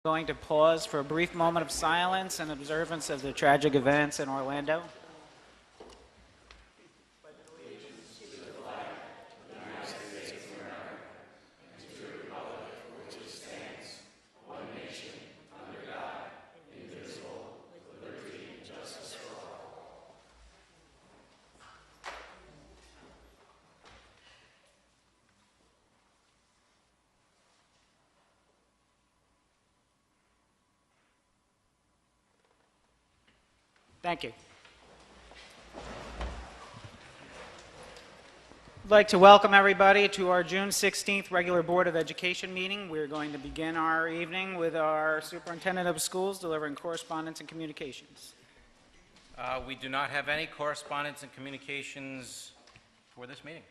Going to pause for a brief moment of silence and observance of the tragic events in Orlando. Thank you. I'd like to welcome everybody to our June 16th regular Board of Education meeting. We're going to begin our evening with our Superintendent of Schools delivering correspondence and communications. We do not have any correspondence and communications for this meeting.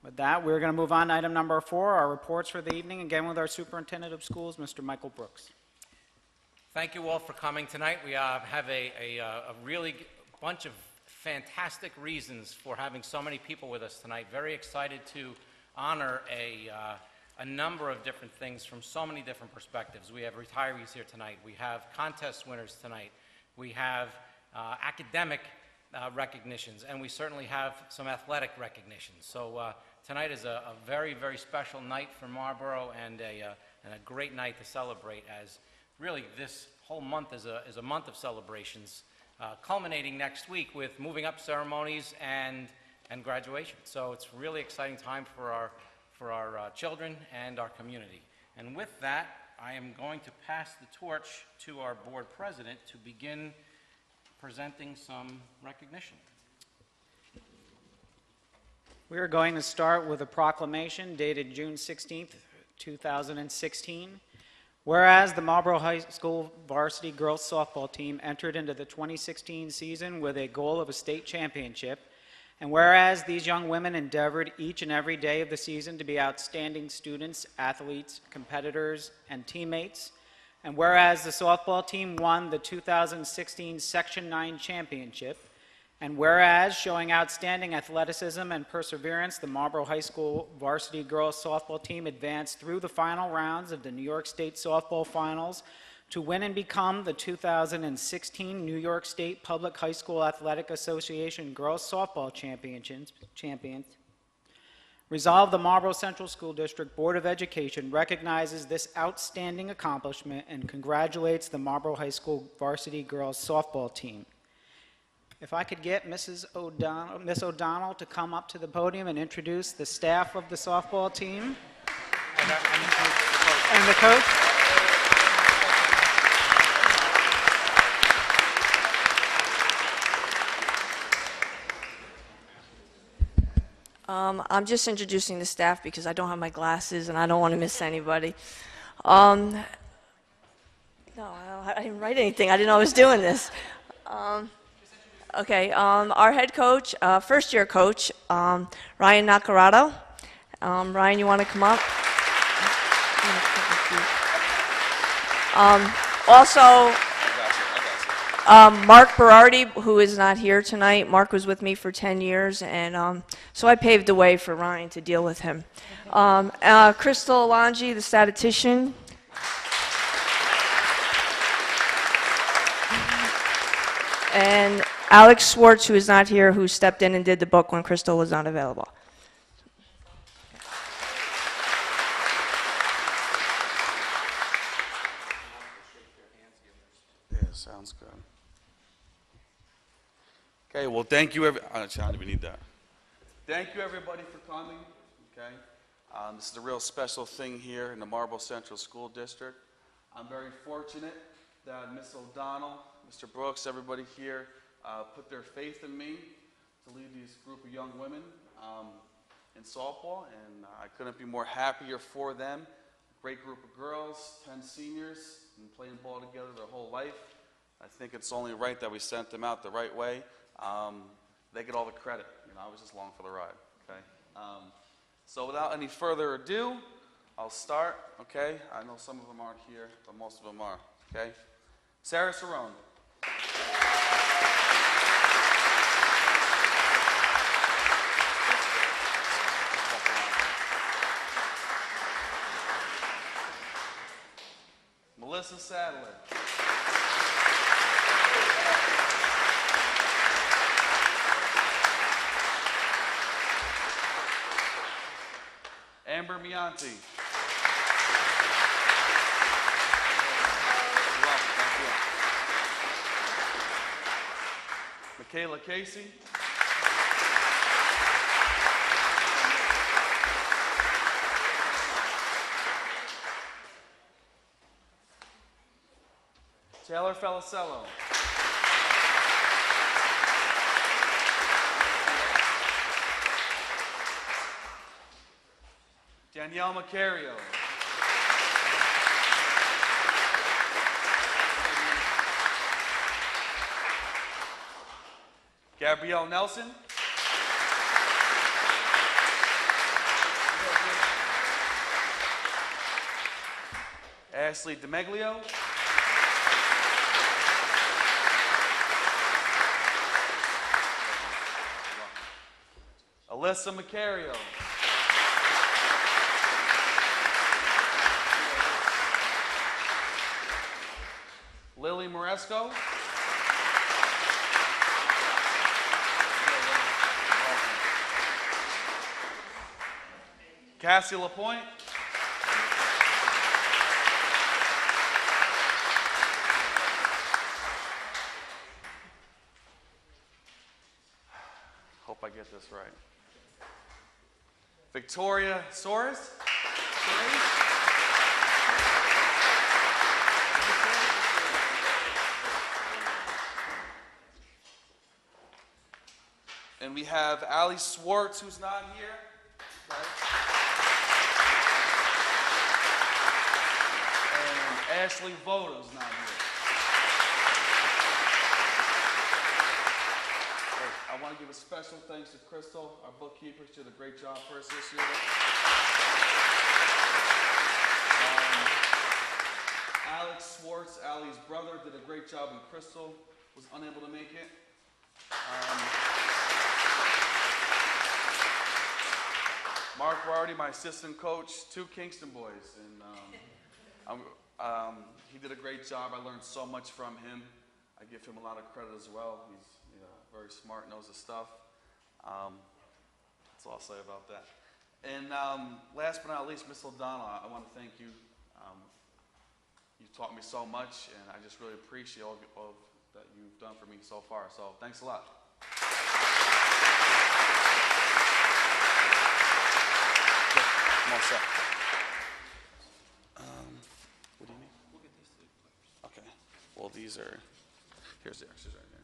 With that, we're going to move on to item number 4, our reports for the evening, again with our Superintendent of Schools, Mr. Michael Brooks. Thank you all for coming tonight. We have a really bunch of fantastic reasons for having so many people with us tonight. Very excited to honor a number of different things from so many different perspectives. We have retirees here tonight. We have contest winners tonight. We have academic recognitions, and we certainly have some athletic recognitions. So tonight is a very, very special night for Marlborough and a great night to celebrate, as really this whole month is a month of celebrations, culminating next week with moving up ceremonies and graduation. So it's a really exciting time for our children and our community. And with that, I am going to pass the torch to our board president to begin presenting some recognition. We are going to start with a proclamation dated June 16th, 2016. Whereas the Marlborough High School varsity girls softball team entered into the 2016 season with a goal of a state championship, and whereas these young women endeavored each and every day of the season to be outstanding students, athletes, competitors, and teammates, and whereas the softball team won the 2016 Section 9 championship, and whereas, showing outstanding athleticism and perseverance, the Marlborough High School varsity girls softball team advanced through the final rounds of the New York State Softball Finals to win and become the 2016 New York State Public High School Athletic Association Girls Softball Champions. Resolved, the Marlborough Central School District Board of Education recognizes this outstanding accomplishment and congratulates the Marlborough High School varsity girls softball team. If I could get Miss O'Donnell to come up to the podium and introduce the staff of the softball team and the coach. I'm just introducing the staff because I don't have my glasses and I don't want to miss anybody. No, I didn't write anything. I didn't know I was doing this. Okay, our head coach, first-year coach, Ryan Nacarado. Ryan, you want to come up? Also, Mark Berardi, who is not here tonight. Mark was with me for 10 years, and so I paved the way for Ryan to deal with him. Crystal Alonji, the statistician. And Alex Schwartz, who is not here, who stepped in and did the book when Crystal was not available. Yeah, sounds good. Okay, well, thank you. We need that. Thank you, everybody, for coming. Okay, this is a real special thing here in the Marlborough Central School District. I'm very fortunate that Miss O'Donnell, Mr. Brooks, everybody here put their faith in me to lead this group of young women in softball, and I couldn't be more happier for them. Great group of girls, 10 seniors, been playing ball together their whole life. I think it's only right that we sent them out the right way. They get all the credit. You know, I was just along for the ride. Okay. So without any further ado, I'll start. Okay. I know some of them aren't here, but most of them are. Okay. Sarah Cerrone. Alyssa Sadler. Amber Mianti. You're welcome. Thank you. Michaela Casey. Taylor Felicello. Danielle Macario. Gabrielle Nelson. Ashley DeMeglio. Alyssa Macario. Lily Moresco. Cassie LaPointe. Hope I get this right. Victoria Soares. And we have Allie Swartz, who's not here. Okay. And Ashley Voda's not here. I want to give a special thanks to Crystal, our bookkeeper. She did a great job for us this year. Alex Swartz, Allie's brother, did a great job, and Crystal was unable to make it. Mark Rardy, my assistant coach, 2 Kingston boys, and he did a great job. I learned so much from him. I give him a lot of credit as well. He's very smart, knows his stuff. That's all I'll say about that. And last but not least, Miss O'Donnell, I want to thank you. You've taught me so much, and I just really appreciate all that you've done for me so far. So thanks a lot. I'm all set. What do you need? We'll get these 3 clips. Okay. Well, these are, here's the extras right here.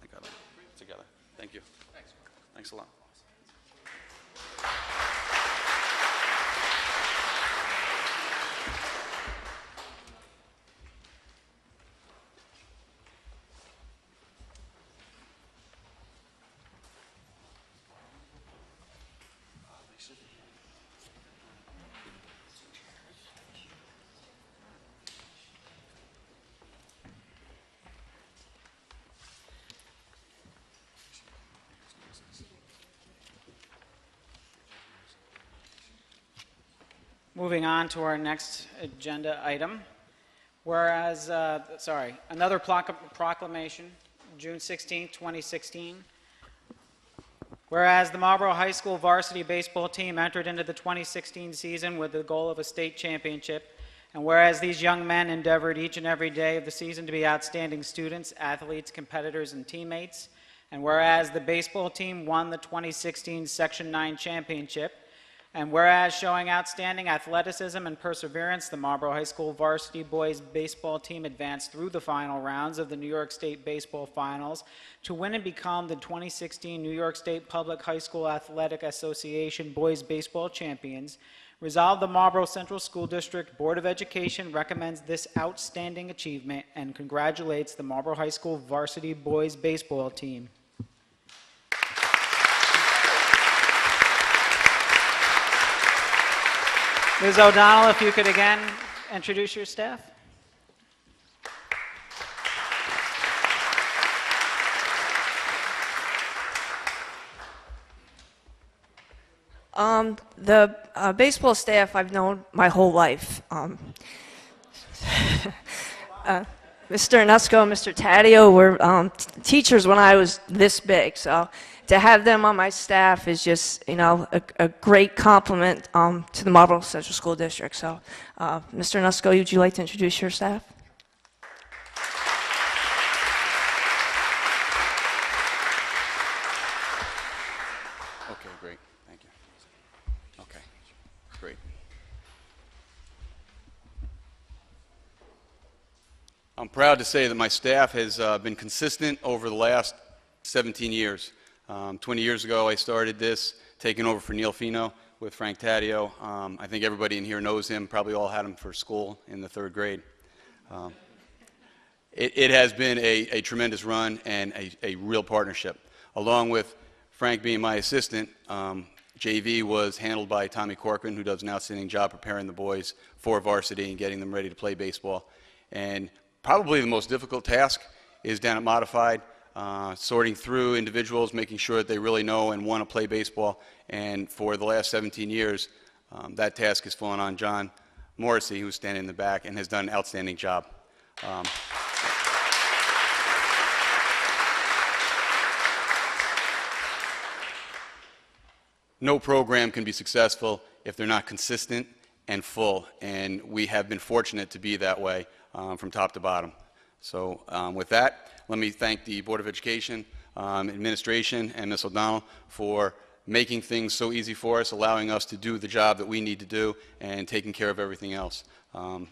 I got them together. Thank you. Thanks. Thanks a lot. Moving on to our next agenda item. Whereas, another proclamation, June 16, 2016. Whereas the Marlboro High School varsity baseball team entered into the 2016 season with the goal of a state championship, and whereas these young men endeavored each and every day of the season to be outstanding students, athletes, competitors, and teammates, and whereas the baseball team won the 2016 Section 9 championship, and whereas showing outstanding athleticism and perseverance, the Marlboro High School varsity boys baseball team advanced through the final rounds of the New York State Baseball Finals to win and become the 2016 New York State Public High School Athletic Association Boys Baseball Champions. Resolved, the Marlboro Central School District Board of Education recommends this outstanding achievement and congratulates the Marlboro High School varsity boys baseball team. Ms. O'Donnell, if you could again introduce your staff. The baseball staff I've known my whole life. Mr. Nusko and Mr. Taddeo were teachers when I was this big, so to have them on my staff is just, a great compliment to the Marlboro Central School District. So, Mr. Nusko, would you like to introduce your staff? Okay, great. Thank you. Okay, great. I'm proud to say that my staff has been consistent over the last 17 years. 20 years ago, I started this, taking over for Neil Fino with Frank Taddeo. I think everybody in here knows him, probably all had him for school in the 3rd grade. It has been a tremendous run and a real partnership. Along with Frank being my assistant, JV was handled by Tommy Corcoran, who does an outstanding job preparing the boys for varsity and getting them ready to play baseball. And probably the most difficult task is down at Modified, sorting through individuals, making sure that they really know and want to play baseball. And for the last 17 years, that task has fallen on John Morrissey, who's standing in the back and has done an outstanding job. No program can be successful if they're not consistent and full, and we have been fortunate to be that way from top to bottom. So with that, let me thank the Board of Education, administration, and Ms. O'Donnell for making things so easy for us, allowing us to do the job that we need to do, and taking care of everything else.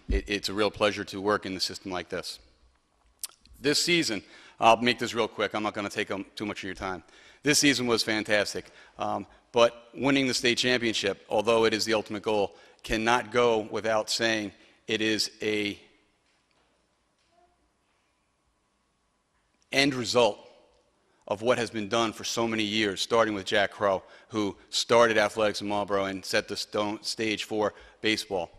It's a real pleasure to work in the system like this. This season, I'll make this real quick. I'm not going to take too much of your time. This season was fantastic, but winning the state championship, although it is the ultimate goal, cannot go without saying it is a end result of what has been done for so many years, starting with Jack Crow, who started athletics in Marlboro and set the stage for baseball.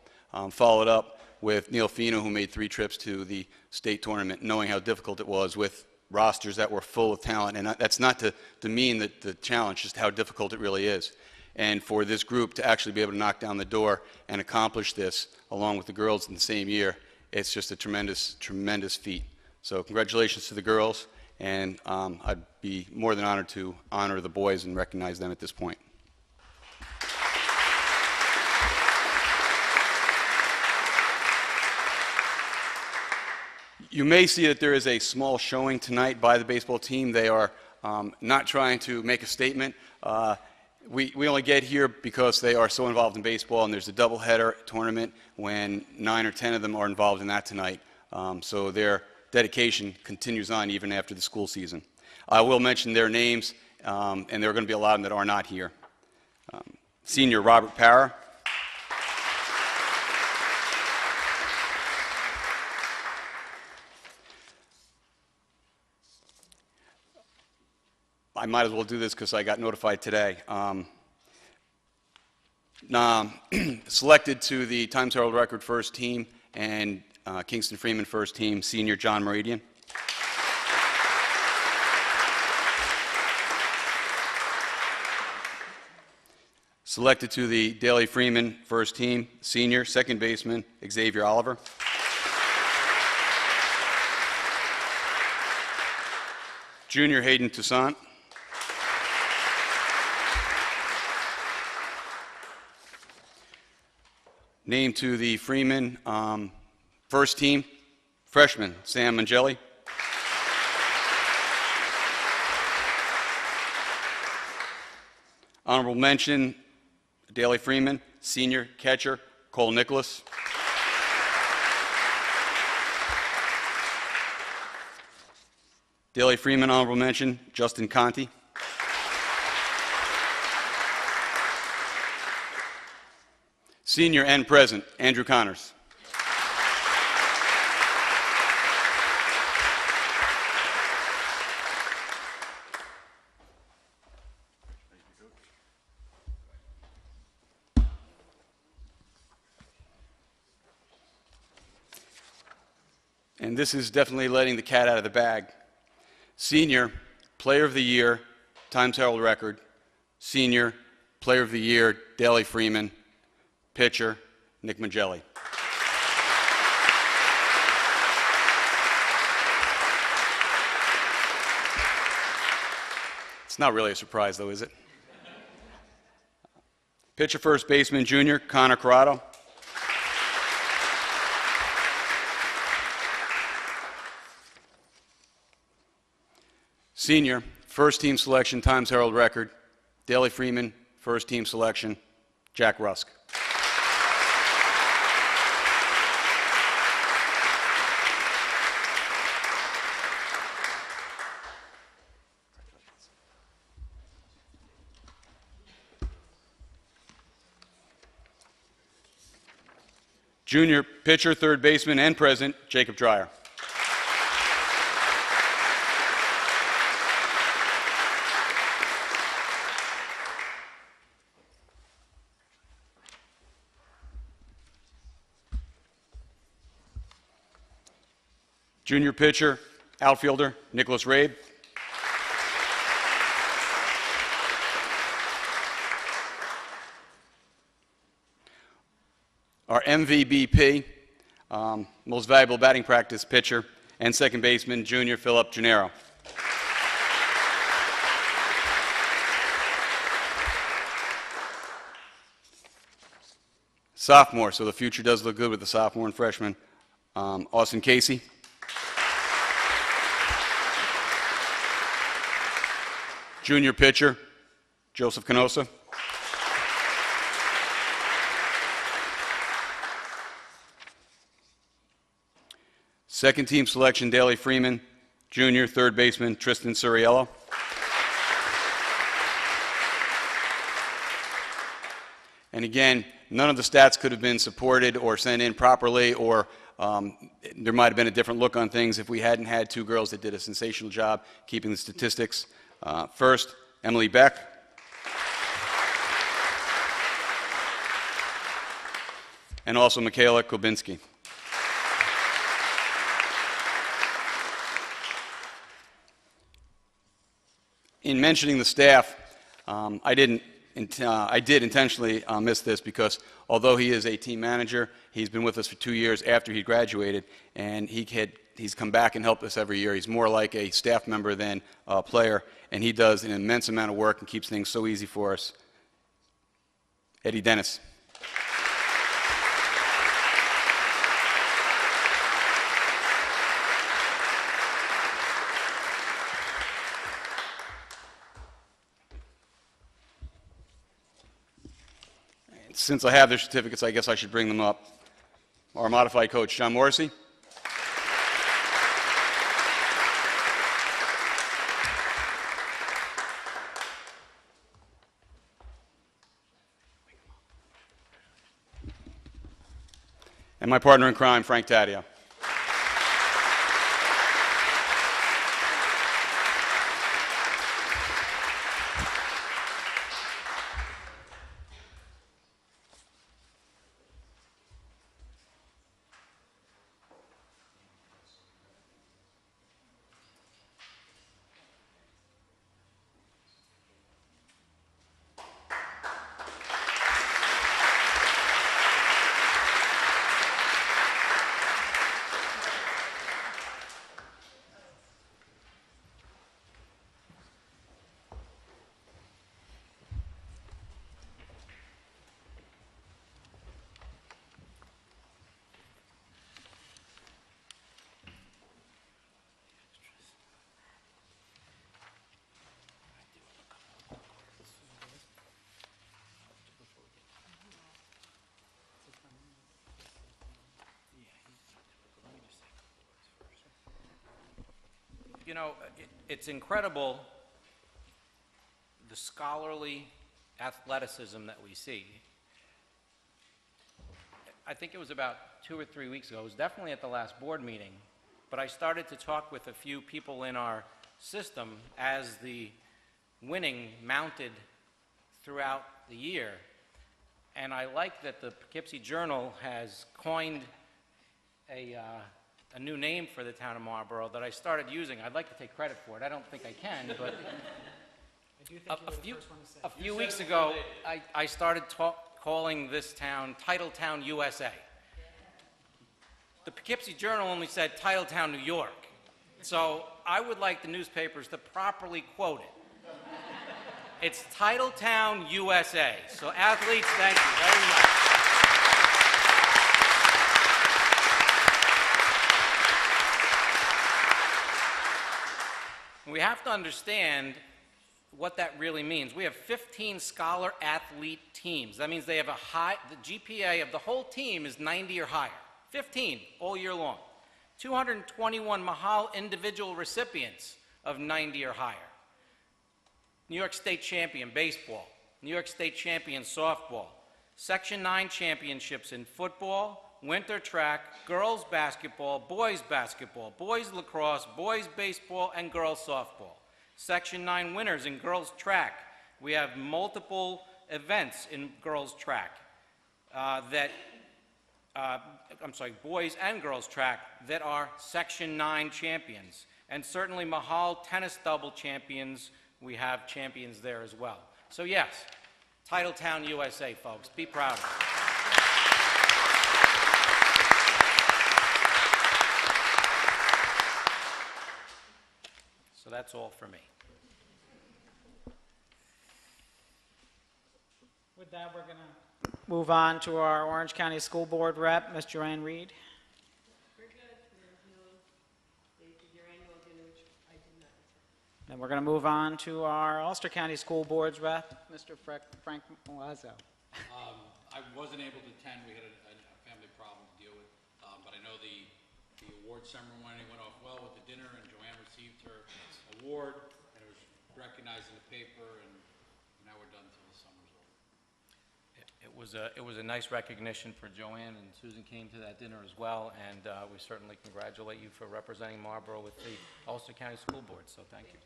Followed up with Neil Fino, who made 3 trips to the state tournament, knowing how difficult it was with rosters that were full of talent. And that's not to demean the challenge, just how difficult it really is. And for this group to actually be able to knock down the door and accomplish this, along with the girls in the same year, it's just a tremendous, tremendous feat. So congratulations to the girls, and I'd be more than honored to honor the boys and recognize them at this point. You may see that there is a small showing tonight by the baseball team. They are not trying to make a statement. We only get here because they are so involved in baseball, and there's a doubleheader tournament when 9 or 10 of them are involved in that tonight. So their dedication continues on even after the school season. I will mention their names, and there are going to be a lot of them that are not here. Senior Robert Parra. I might as well do this because I got notified today. Selected to the Times Herald Record first team and Kingston Freeman first team, senior John Meridian. Selected to the Daly Freeman first team, senior second baseman Xavier Oliver. Junior Hayden Toussaint. Named to the Freeman first team, freshman Sam Mangelli. Honorable mention, Daly Freeman, senior catcher Cole Nicholas. Daly Freeman, honorable mention, Justin Conti. Senior and present, Andrew Connors. And this is definitely letting the cat out of the bag. Senior, Player of the Year, Times Herald Record. Senior, Player of the Year, Daly Freeman. Pitcher, Nick Mangelli. It's not really a surprise, though, is it? Pitcher first baseman junior, Connor Corrado. Senior, first team selection, Times Herald record, Daley Freeman, first team selection, Jack Rusk. Junior pitcher, third baseman, and president, Jacob Dreyer. Junior pitcher, outfielder, Nicholas Rabe. Our MVBP, most valuable batting practice pitcher, and second baseman, junior Philip Gennaro. Sophomore, so the future does look good with the sophomore and freshman, Austin Casey. Junior pitcher, Joseph Canosa. Second team selection, Daley Freeman. Junior, third baseman, Tristan Suriello. And again, none of the stats could have been supported or sent in properly, or there might have been a different look on things if we hadn't had two girls that did a sensational job keeping the statistics. First, Emily Beck. And also Michaela Kubinski. In mentioning the staff, I did intentionally miss this because although he is a team manager, he's been with us for 2 years after he graduated, and he's come back and helped us every year. He's more like a staff member than a player, and he does an immense amount of work and keeps things so easy for us. Eddie Dennis. Since I have their certificates, I guess I should bring them up. Our modified coach, John Morrissey. And my partner in crime, Frank Taddeo. You know, it's incredible the scholarly athleticism that we see. I think it was about 2 or 3 weeks ago. It was definitely at the last board meeting. But I started to talk with a few people in our system as the winning mounted throughout the year. And I like that the Poughkeepsie Journal has coined a new name for the town of Marlborough that I started using. I'd like to take credit for it. I don't think I can, but a few weeks ago, I started calling this town Titletown, USA. The Poughkeepsie Journal only said Titletown, New York. So I would like the newspapers to properly quote it. It's Titletown, USA. So athletes, thank you very much. We have to understand what that really means. We have 15 scholar athlete teams. That means they have the GPA of the whole team is 90 or higher. 15 all year long. 221 Mahal individual recipients of 90 or higher. New York State champion baseball, New York State champion softball, Section 9 championships in football, winter track, girls basketball, boys lacrosse, boys baseball, and girls softball. Section 9 winners in girls track. We have multiple events in girls track boys and girls track that are Section 9 champions. And certainly Mahal tennis double champions, we have champions there as well. So yes, Titletown, USA, folks. Be proud of it. So that's all for me. With that, we're going to move on to our Orange County School Board rep, Ms. Joanne Reed. Then we're going to move on to our Ulster County School Board's rep, Mr. Frank Malazzo. I wasn't able to attend. We had a family problem to deal with, but I know the award ceremony went off well with the dinner, and Joanne received her award, and it was recognized in the paper, and now we're done until the summer's over. It was a nice recognition for Joanne, and Susan came to that dinner as well, and we certainly congratulate you for representing Marlborough with the Ulster County School Board, so thank you.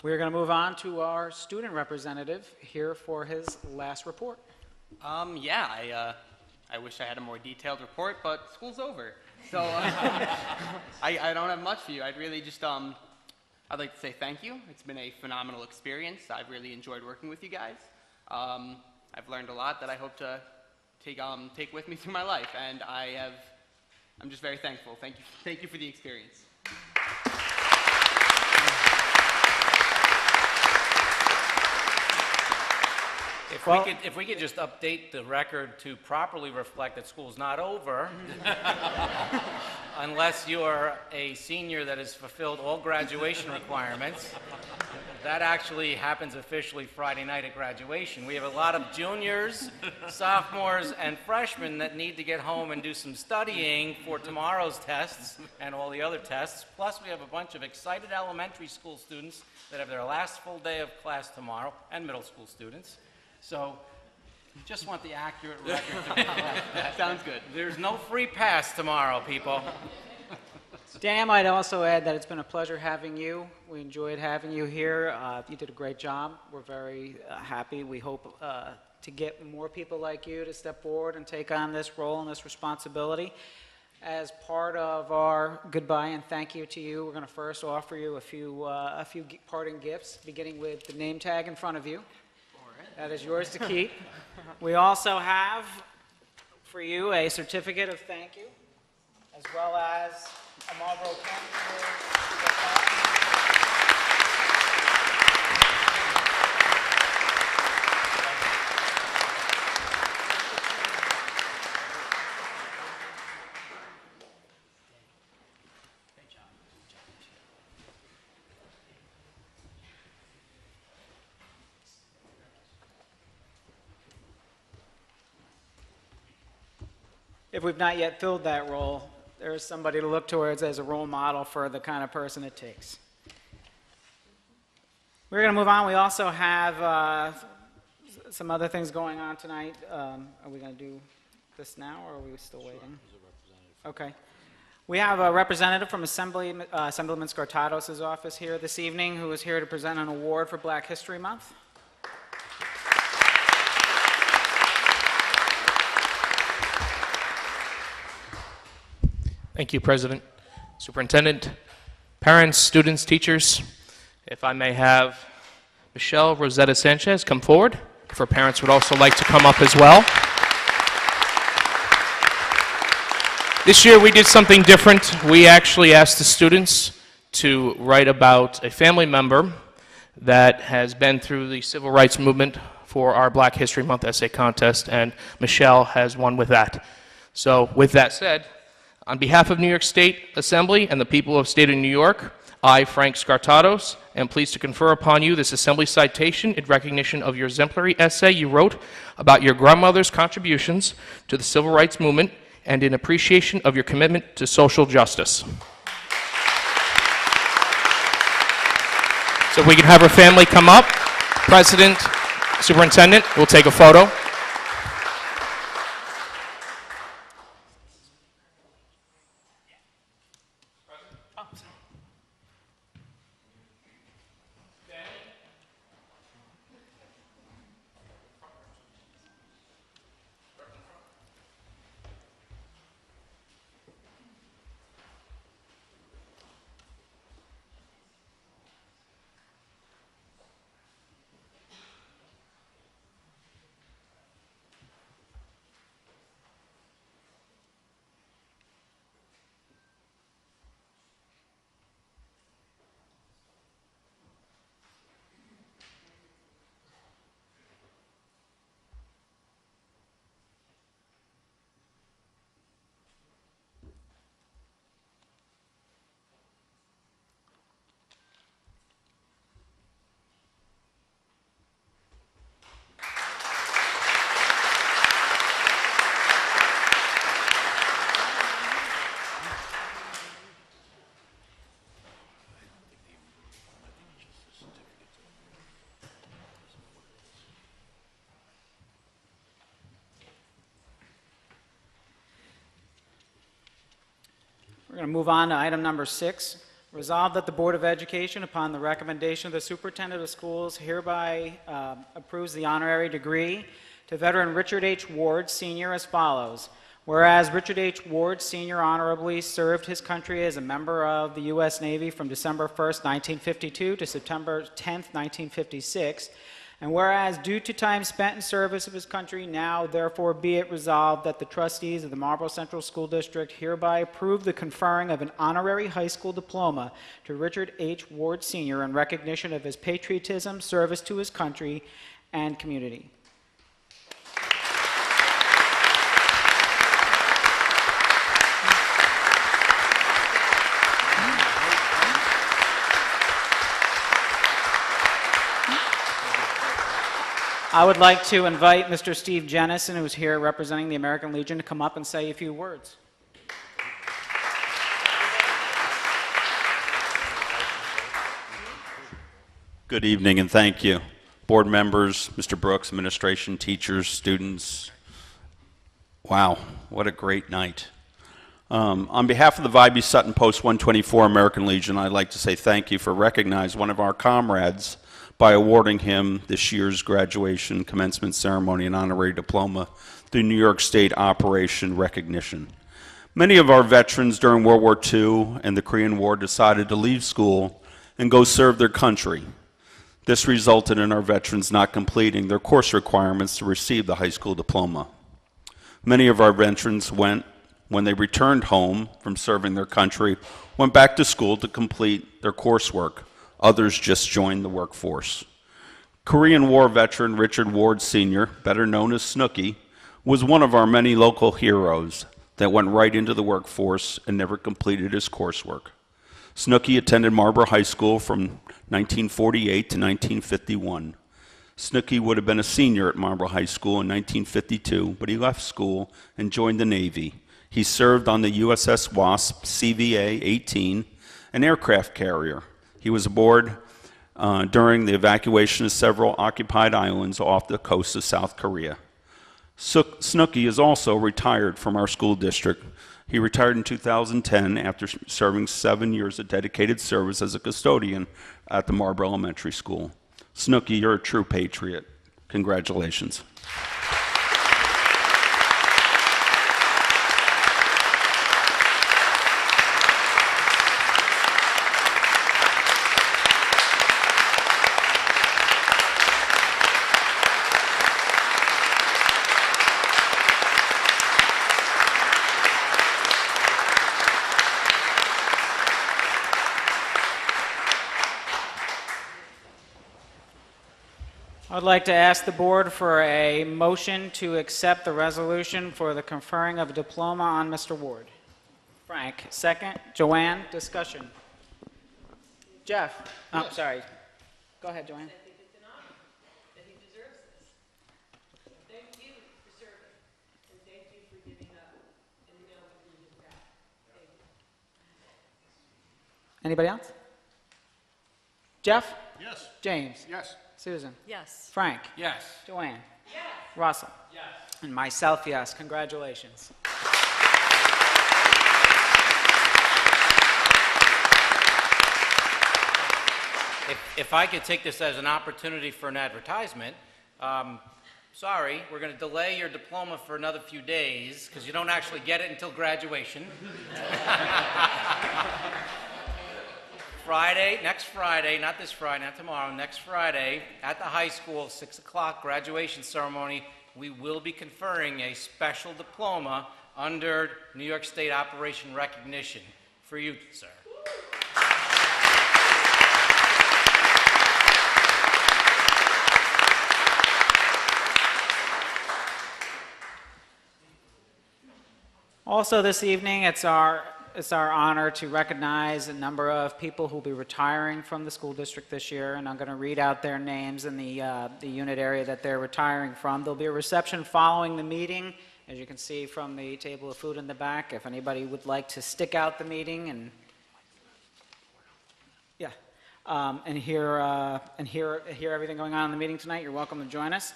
We're going to move on to our student representative here for his last report. I wish I had a more detailed report, but school's over. So I don't have much for you. I'd really just, I'd like to say thank you. It's been a phenomenal experience. I've really enjoyed working with you guys. I've learned a lot that I hope to take with me through my life, and I'm just very thankful. Thank you for the experience. If we could just update the record to properly reflect that school's not over, unless you're a senior that has fulfilled all graduation requirements. That actually happens officially Friday night at graduation. We have a lot of juniors, sophomores, and freshmen that need to get home and do some studying for tomorrow's tests and all the other tests. Plus, we have a bunch of excited elementary school students that have their last full day of class tomorrow, and middle school students. So, just want the accurate record to reflect that. Sounds good. There's no free pass tomorrow, people. Dan, I might also add that it's been a pleasure having you. We enjoyed having you here. You did a great job. We're very happy. We hope to get more people like you to step forward and take on this role and this responsibility. As part of our goodbye and thank you to you, we're going to first offer you a few parting gifts, beginning with the name tag in front of you. That is yours to keep. We also have for you a certificate of thank you, as well as a Marlboro pen If we've not yet filled that role, there's somebody to look towards as a role model for the kind of person it takes. We're going to move on. We also have some other things going on tonight. Are we going to do this now, or are we still waiting? Okay. We have a representative from Assemblyman Scartados' office here this evening who is here to present an award for Black History Month. Thank you, President, Superintendent, parents, students, teachers. If I may have Michelle Rosetta Sanchez come forward. If her parents would also like to come up as well. This year we did something different. We actually asked the students to write about a family member that has been through the civil rights movement for our Black History Month essay contest, and Michelle has won with that. So with that said, on behalf of New York State Assembly and the people of the state of New York, I, Frank Scartatos, am pleased to confer upon you this Assembly citation in recognition of your exemplary essay you wrote about your grandmother's contributions to the civil rights movement and in appreciation of your commitment to social justice. So if we can have our family come up, President, Superintendent, we'll take a photo. We're going to move on to item number 6. Resolved that the Board of Education, upon the recommendation of the Superintendent of Schools, hereby approves the honorary degree to veteran Richard H. Ward, Sr. as follows. Whereas Richard H. Ward, Sr. honorably served his country as a member of the U.S. Navy from December 1st, 1952 to September 10th, 1956, and whereas due to time spent in service of his country, now therefore be it resolved that the trustees of the Marlborough Central School District hereby approve the conferring of an honorary high school diploma to Richard H. Ward, Sr. in recognition of his patriotism, service to his country, and community. I would like to invite Mr. Steve Jennison, who's here representing the American Legion, to come up and say a few words. Good evening and thank you. Board members, Mr. Brooks, administration, teachers, students. Wow, what a great night. On behalf of the Vibey Sutton Post 124 American Legion, I'd like to say thank you for recognizing one of our comrades by awarding him this year's graduation commencement ceremony and honorary diploma through New York State Operation Recognition. Many of our veterans during World War II and the Korean War decided to leave school and go serve their country. This resulted in our veterans not completing their course requirements to receive the high school diploma. Many of our veterans when they returned home from serving their country, went back to school to complete their coursework. Others just joined the workforce. Korean War veteran Richard Ward Sr., better known as Snooky, was one of our many local heroes that went right into the workforce and never completed his coursework. Snooky attended Marlborough High School from 1948 to 1951. Snooky would have been a senior at Marlborough High School in 1952, but he left school and joined the Navy. He served on the USS Wasp CVA-18, an aircraft carrier. He was aboard during the evacuation of several occupied islands off the coast of South Korea. Snooky is also retired from our school district. He retired in 2010 after serving 7 years of dedicated service as a custodian at the Marlborough Elementary School. Snooky, you're a true patriot. Congratulations. I'd like to ask the board for a motion to accept the resolution for the conferring of a diploma on Mr. Ward. Frank, second. Joanne, discussion. Jeff? Oh, sorry. Go ahead, Joanne. I think it's an honor, that he deserves this. Thank you for serving, and thank you for giving up, and we know that you did that. Thank you. Anybody else? Jeff? Yes. James? Yes. Susan? Yes. Frank? Yes. Joanne? Yes. Russell? Yes. And myself, yes. Congratulations. If I could take this as an opportunity for an advertisement, sorry, we're going to delay your diploma for another few days because you don't actually get it until graduation. Friday, next Friday, not this Friday, not tomorrow, next Friday, at the high school, 6 o'clock, graduation ceremony, we will be conferring a special diploma under New York State Operation Recognition for you, sir. Also this evening, it's our honor to recognize a number of people who will be retiring from the school district this year, and I'm going to read out their names in the unit area that they're retiring from. There'll be a reception following the meeting, as you can see from the table of food in the back. If anybody would like to stick out the meeting and hear everything going on in the meeting tonight, you're welcome to join us.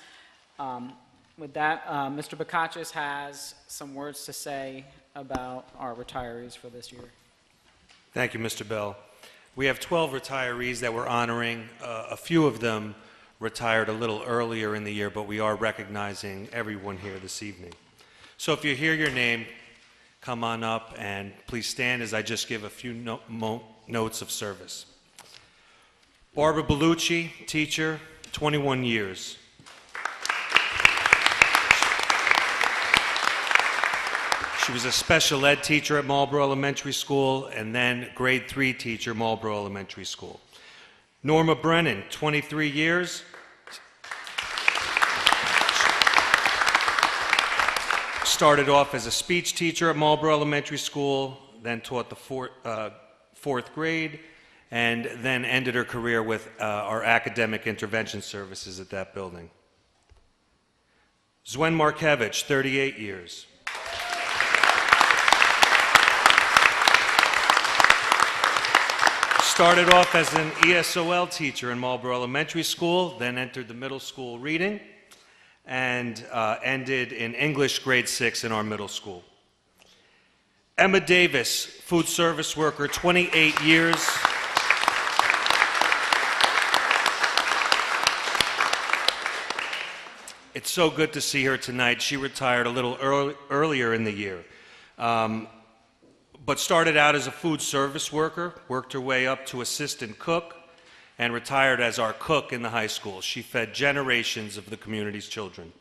With that, Mr. Bacachis has some words to say about our retirees for this year. Thank you, Mr. Bell. We have 12 retirees that we're honoring. A few of them retired a little earlier in the year, but we are recognizing everyone here this evening. So if you hear your name, come on up and please stand as I just give a few notes of service. Barbara Bellucci, teacher, 21 years. She was a special ed teacher at Marlboro Elementary School and then grade 3 teacher, Marlboro Elementary School. Norma Brennan, 23 years. Started off as a speech teacher at Marlboro Elementary School, then taught the fourth grade, and then ended her career with our academic intervention services at that building. Zwen Markevich, 38 years. Started off as an ESOL teacher in Marlboro Elementary School, then entered the middle school reading, and ended in English grade 6 in our middle school. Emma Davis, food service worker, 28 years. It's so good to see her tonight. She retired a little earlier in the year. But started out as a food service worker, worked her way up to assistant cook, and retired as our cook in the high school. She fed generations of the community's children.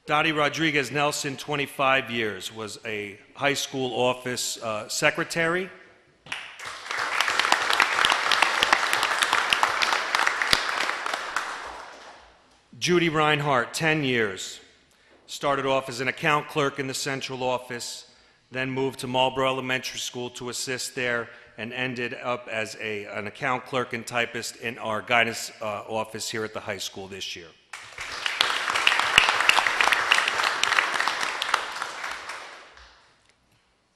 Dottie Rodriguez Nelson, 25 years, was a high school office secretary. Judy Reinhart, 10 years. Started off as an account clerk in the central office, then moved to Marlboro Elementary School to assist there, and ended up as an account clerk and typist in our guidance office here at the high school this year.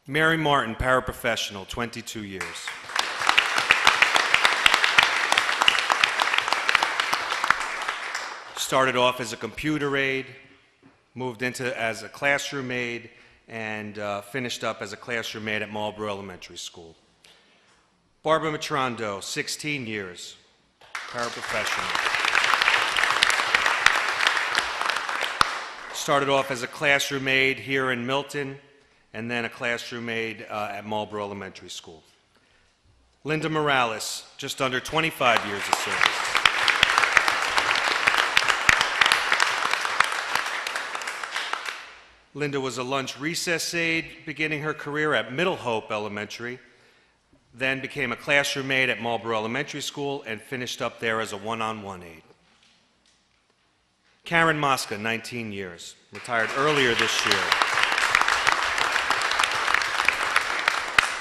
Mary Martin, paraprofessional, 22 years. Started off as a computer aide, moved into as a classroom aide, and finished up as a classroom aide at Marlboro Elementary School. Barbara Matrando, 16 years, paraprofessional. Started off as a classroom aide here in Milton, and then a classroom aide at Marlboro Elementary School. Linda Morales, just under 25 years of service. Linda was a lunch recess aide beginning her career at Middle Hope Elementary, then became a classroom aide at Marlboro Elementary School and finished up there as a one-on-one aide. Karen Mosca, 19 years, retired earlier this year.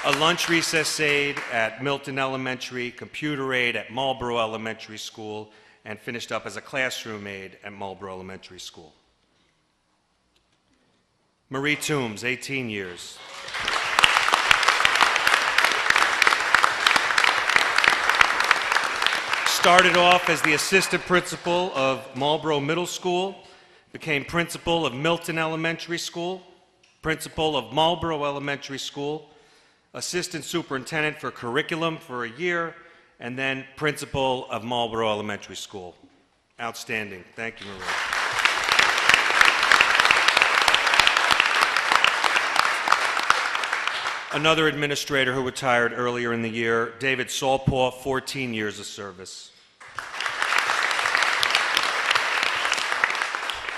A lunch recess aide at Milton Elementary, computer aide at Marlboro Elementary School, and finished up as a classroom aide at Marlboro Elementary School. Marie Toombs, 18 years. Started off as the assistant principal of Marlboro Middle School, became principal of Milton Elementary School, principal of Marlboro Elementary School, assistant superintendent for curriculum for a year, and then principal of Marlboro Elementary School. Outstanding. Thank you, Marie. Another administrator who retired earlier in the year, David Salpaugh, 14 years of service.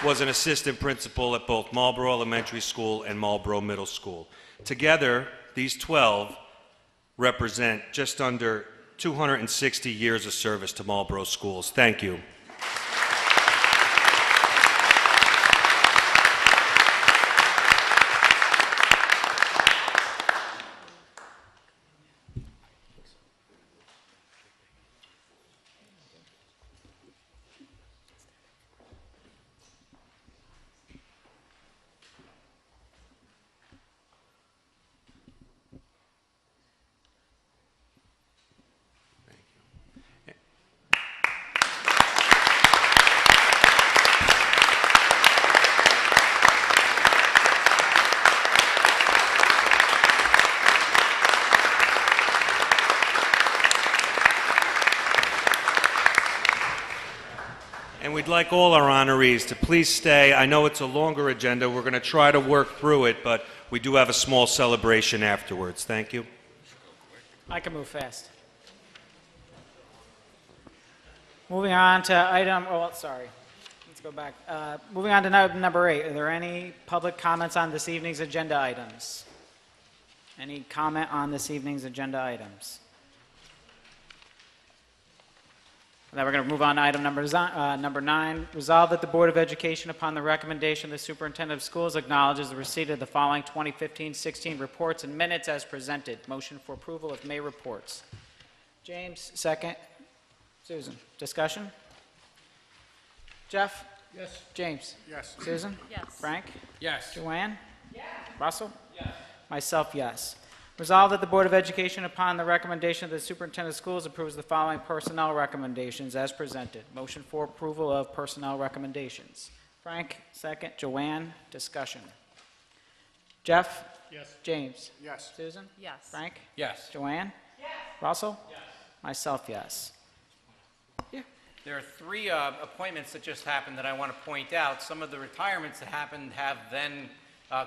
Was an assistant principal at both Marlboro Elementary School and Marlboro Middle School. Together, these 12 represent just under 260 years of service to Marlboro schools. Thank you. And we'd like all our honorees to please stay. I know it's a longer agenda. We're going to try to work through it, but we do have a small celebration afterwards. Thank you. I can move fast. Moving on to item, oh, sorry. Let's go back. Moving on to number 8. Are there any public comments on this evening's agenda items? Any comment on this evening's agenda items? Now we're going to move on to item number 9. Resolve that the Board of Education, upon the recommendation of the Superintendent of Schools, acknowledges the receipt of the following 2015-16 reports and minutes as presented. Motion for approval of May reports. James, second. Susan, discussion? Jeff? Yes. James? Yes. Susan? Yes. Frank? Yes. Joanne? Yes. Russell? Yes. Myself, yes. Resolved that the Board of Education, upon the recommendation of the Superintendent of Schools, approves the following personnel recommendations as presented. Motion for approval of personnel recommendations. Frank, second. Joanne, discussion. Jeff? Yes. James? Yes. Susan? Yes. Frank? Yes. Joanne? Yes. Russell? Yes. Myself, yes. There are 3 appointments that just happened that I want to point out. Some of the retirements that happened have then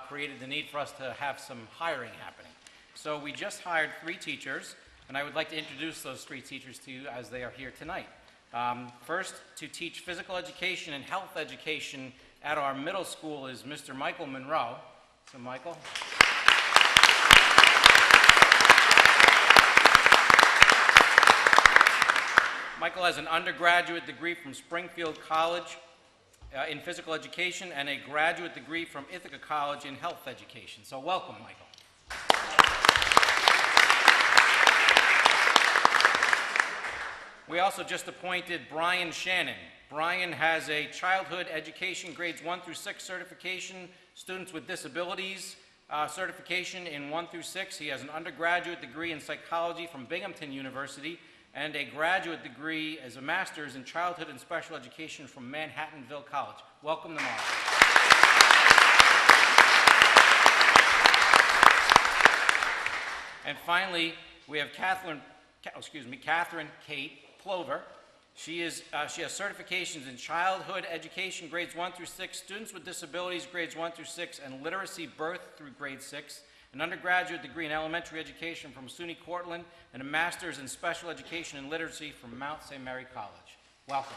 created the need for us to have some hiring happening. So we just hired 3 teachers, and I would like to introduce those 3 teachers to you as they are here tonight. First, to teach physical education and health education at our middle school is Mr. Michael Monroe. So Michael. Michael has an undergraduate degree from Springfield College in physical education and a graduate degree from Ithaca College in health education. So welcome, Michael. We also just appointed Brian Shannon. Brian has a childhood education grades 1 through 6 certification, students with disabilities certification in 1 through 6. He has an undergraduate degree in psychology from Binghamton University and a graduate degree as a master's in childhood and special education from Manhattanville College. Welcome them all. And finally, we have Catherine Kate Plover. She has certifications in childhood education grades 1 through 6, students with disabilities grades 1 through 6, and literacy birth through grade 6, an undergraduate degree in elementary education from SUNY Cortland, and a master's in special education and literacy from Mount St. Mary College. Welcome.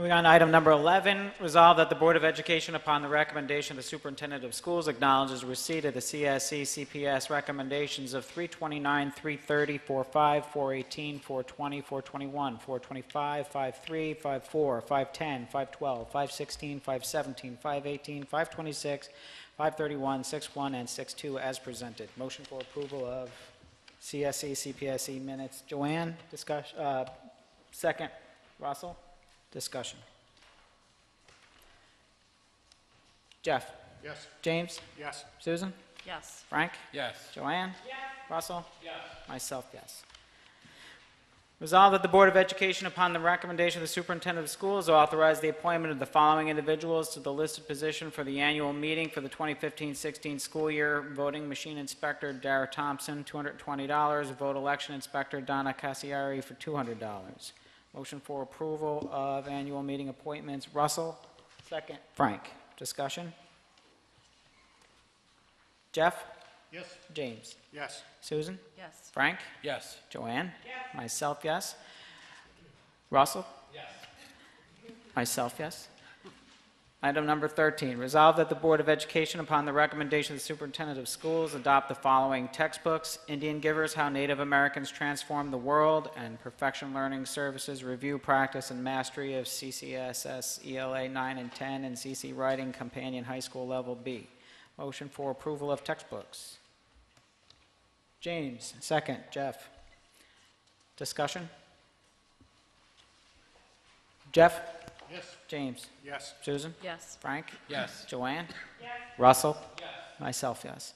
Moving on to item number 11, resolve that the Board of Education, upon the recommendation of the Superintendent of Schools, acknowledges receipt of the CSE CPS recommendations of 329, 330, 45, 418, 420, 421, 425, 53, 54, 510, 512, 516, 517, 518, 526, 531, 61, and 62 as presented. Motion for approval of CSE CPSE minutes. Joanne, discussion. Second, Russell. Discussion. Jeff? Yes. James? Yes. Susan? Yes. Frank? Yes. Joanne? Yes. Russell? Yes. Myself, yes. Resolved that the Board of Education, upon the recommendation of the Superintendent of Schools, authorize the appointment of the following individuals to the listed position for the annual meeting for the 2015-16 school year. Voting machine inspector Dara Thompson, $220. Vote election inspector Donna Cassiari for $200. Motion for approval of annual meeting appointments. Russell? Second. Frank? Discussion? Jeff? Yes. James? Yes. Susan? Yes. Frank? Yes. Joanne? Yes. Myself, yes. Russell? Yes. Myself, yes. Item number 13, resolve that the Board of Education, upon the recommendation of the Superintendent of Schools, adopt the following textbooks: Indian Givers, How Native Americans Transformed the World, and Perfection Learning Services, Review, Practice, and Mastery of CCSS ELA 9 and 10, and CC Writing Companion High School Level B. Motion for approval of textbooks. James, second. Jeff? Discussion? Jeff? Yes. James? Yes. Susan? Yes. Frank? Yes. Joanne? Yes. Russell? Yes. Myself, yes.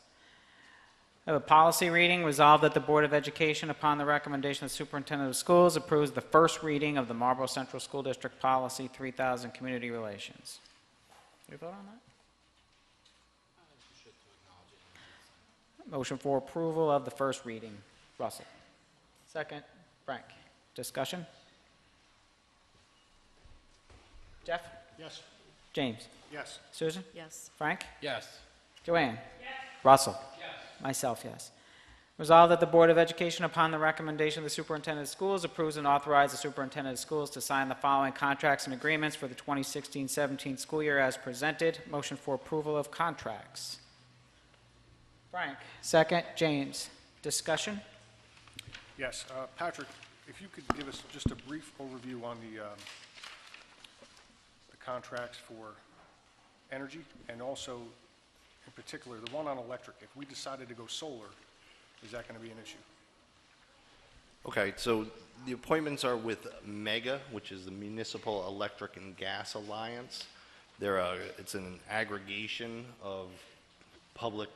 I have a policy reading. Resolved that the Board of Education, upon the recommendation of the Superintendent of Schools, approves the first reading of the Marlborough Central School District Policy 3000 Community Relations. Did we vote on that? Motion for approval of the first reading. Russell. Second. Frank. Discussion? Jeff? Yes. James? Yes. Susan? Yes. Frank? Yes. Joanne? Yes. Russell? Yes. Myself, yes. Resolved that the Board of Education, upon the recommendation of the Superintendent of Schools, approves and authorizes the Superintendent of Schools to sign the following contracts and agreements for the 2016-17 school year as presented. Motion for approval of contracts. Frank. Second. James. Discussion? Yes, Patrick, if you could give us just a brief overview on the contracts for energy, and also, in particular, the one on electric. If we decided to go solar, is that going to be an issue? Okay, so the appointments are with MEGA, which is the Municipal Electric and Gas Alliance. It's an aggregation of public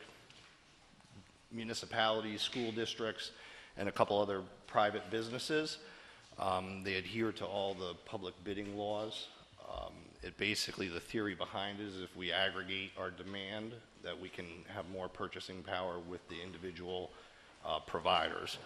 municipalities, school districts, and a couple other private businesses. They adhere to all the public bidding laws. Basically, the theory behind it is if we aggregate our demand, that we can have more purchasing power with the individual providers.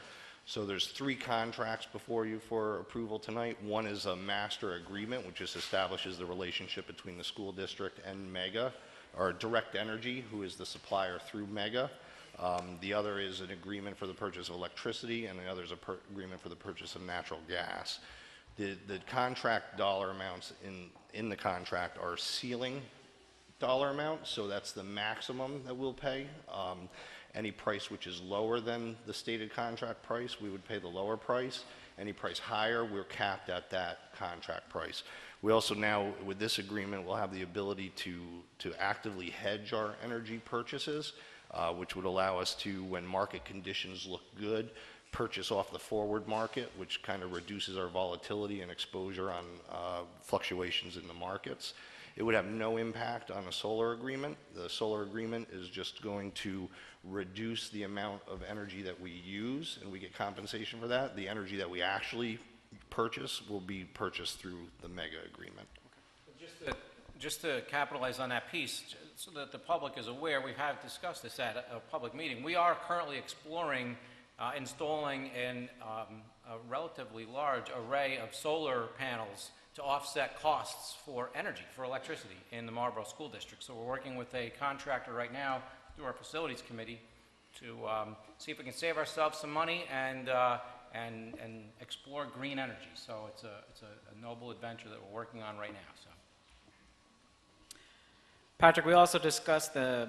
So there's 3 contracts before you for approval tonight. One is a master agreement, which just establishes the relationship between the school district and MEGA, or Direct Energy, who is the supplier through MEGA. The other is an agreement for the purchase of electricity, and the other is an agreement for the purchase of natural gas. The contract dollar amounts in the contract are ceiling dollar amounts, so that's the maximum that we'll pay. Any price which is lower than the stated contract price, we would pay the lower price. Any price higher, we're capped at that contract price. We also now, with this agreement, will have the ability to actively hedge our energy purchases, which would allow us to, when market conditions look good, purchase off the forward market, which kind of reduces our volatility and exposure on fluctuations in the markets. It would have no impact on a solar agreement. The solar agreement is just going to reduce the amount of energy that we use, and we get compensation for that. The energy that we actually purchase will be purchased through the MEGA agreement. Just to capitalize on that piece, so that the public is aware, we have discussed this at a public meeting. We are currently exploring installing a relatively large array of solar panels to offset costs for energy, for electricity in the Marlborough School District. So we're working with a contractor right now through our facilities committee to see if we can save ourselves some money and and explore green energy. So it's a noble adventure that we're working on right now. So. Patrick, we also discussed the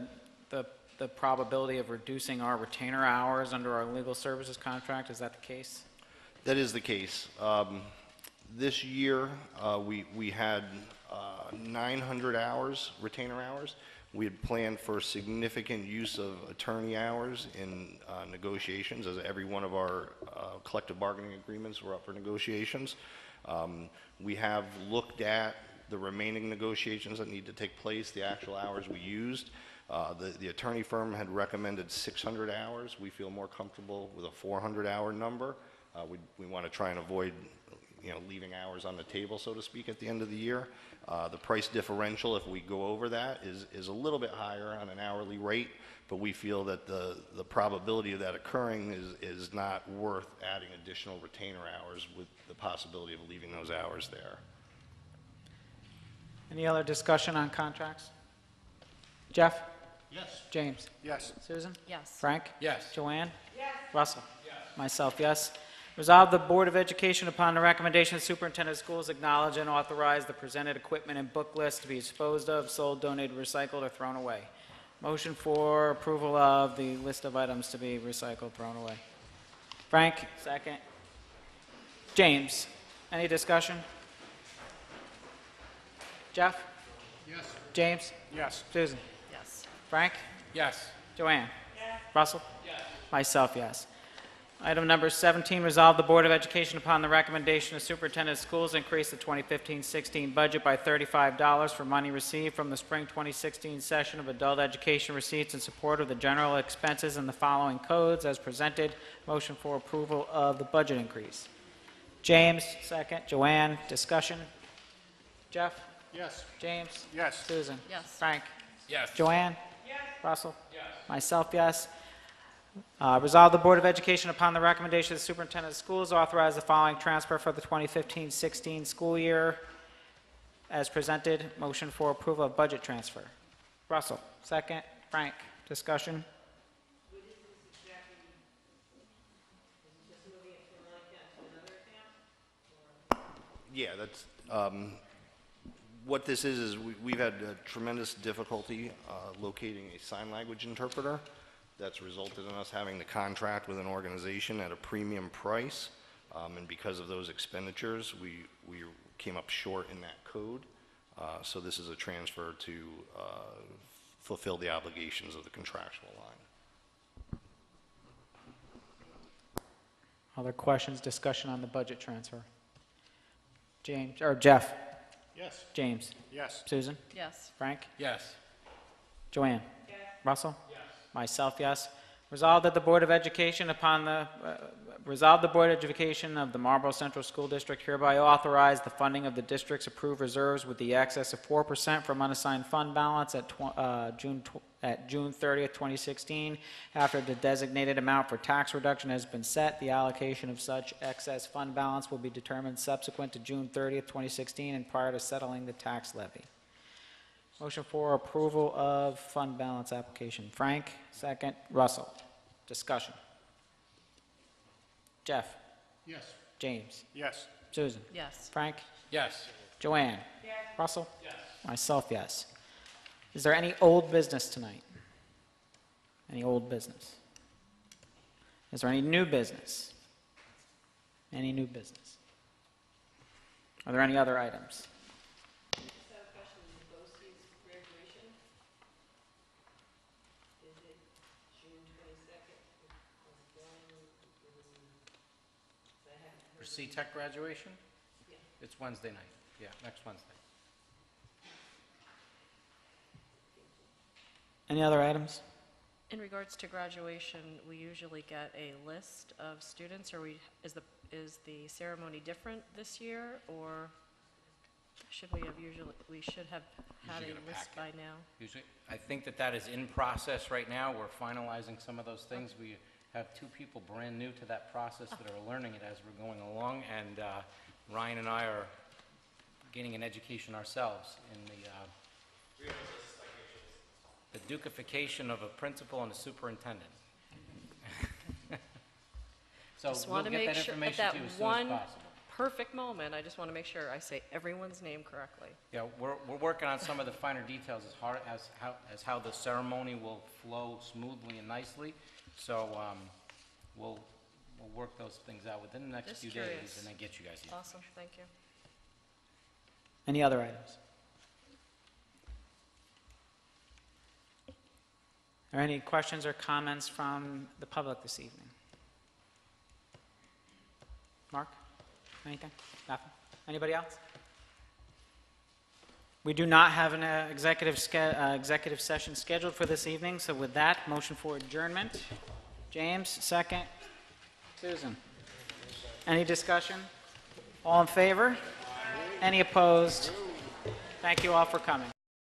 probability of reducing our retainer hours under our legal services contract. Is that the case? That is the case. This year, we had 900 hours, retainer hours. We had planned for significant use of attorney hours in negotiations, as every one of our collective bargaining agreements were up for negotiations. We have looked at the remaining negotiations that need to take place, the actual hours we used. The attorney firm had recommended 600 hours. We feel more comfortable with a 400-hour number. We want to try and avoid, leaving hours on the table, so to speak, at the end of the year. The price differential, if we go over that, is a little bit higher on an hourly rate, but we feel that the probability of that occurring is not worth adding additional retainer hours with the possibility of leaving those hours there. Any other discussion on contracts? Jeff? Yes. James? Yes. Susan? Yes. Frank? Yes. Joanne? Yes. Russell? Yes. Myself, yes. Resolve the Board of Education, upon the recommendation of the Superintendent of Schools, acknowledge and authorize the presented equipment and book list to be disposed of, sold, donated, recycled, or thrown away. Motion for approval of the list of items to be recycled, thrown away. Frank, second. James, any discussion? Jeff? Yes. James? Yes. Susan? Yes. Frank? Yes. Joanne? Yes. Russell? Yes. Myself, yes. Item number 17, resolve the Board of Education, upon the recommendation of Superintendent of Schools, increase the 2015-16 budget by $35 for money received from the spring 2016 session of adult education receipts in support of the general expenses in the following codes as presented. Motion for approval of the budget increase. James, second. Joanne, discussion. Jeff? Yes. James? Yes. Susan? Yes. Frank? Yes. Joanne? Yes. Russell? Yes. Myself, yes. Resolve the Board of Education, upon the recommendation of the Superintendent of Schools, authorize the following transfer for the 2015-16 school year as presented. Motion for approval of budget transfer. Russell, second. Frank, discussion. Yeah, that's what this is we've had tremendous difficulty locating a sign language interpreter. That's resulted in us having to contract with an organization at a premium price, and because of those expenditures, we came up short in that code. So this is a transfer to fulfill the obligations of the contractual line. Other questions, discussion on the budget transfer? James, or Jeff? Yes. James? Yes. Susan? Yes. Frank? Yes. Joanne? Yes. Russell? Yes. Myself, yes. Resolved that the Board of Education, upon the resolve the Board of Education of the Marlborough Central School District hereby authorize the funding of the district's approved reserves with the excess of 4% from unassigned fund balance at June 30th, 2016. After the designated amount for tax reduction has been set, the allocation of such excess fund balance will be determined subsequent to June 30th, 2016, and prior to settling the tax levy. Motion for approval of fund balance application. Frank, second. Russell. Discussion. Jeff? Yes. James? Yes. Susan? Yes. Frank? Yes. Joanne? Yes. Russell? Yes. Myself, yes. Is there any old business tonight? Any old business? Is there any new business? Any new business? Are there any other items? For C-Tech graduation? Yeah. It's Wednesday night. Yeah, next Wednesday. Any other items? In regards to graduation, we usually get a list of students, or is the ceremony different this year, or should we have we should have had Usually a get a list by packet. now? Usually, I think that is in process right now. We're finalizing some of those things. We have two people brand new to that process that are learning it as we're going along, and Ryan and I are gaining an education ourselves in the dukification of a principal and a superintendent. So Just we'll want to get make that sure, at information that to you as soon as one possible. perfect moment, I just want to make sure I say everyone's name correctly. Yeah, we're working on some of the finer details as how the ceremony will flow smoothly and nicely. So we'll work those things out within the next Just few curious. days and then get you guys the Awesome, thank you. Any other items? Are any questions or comments from the public this evening? Mark? Anything? Nothing? Anybody else? We do not have an executive session scheduled for this evening, so with that, motion for adjournment. James, second. Susan? Any discussion? All in favor? Any opposed? Thank you all for coming.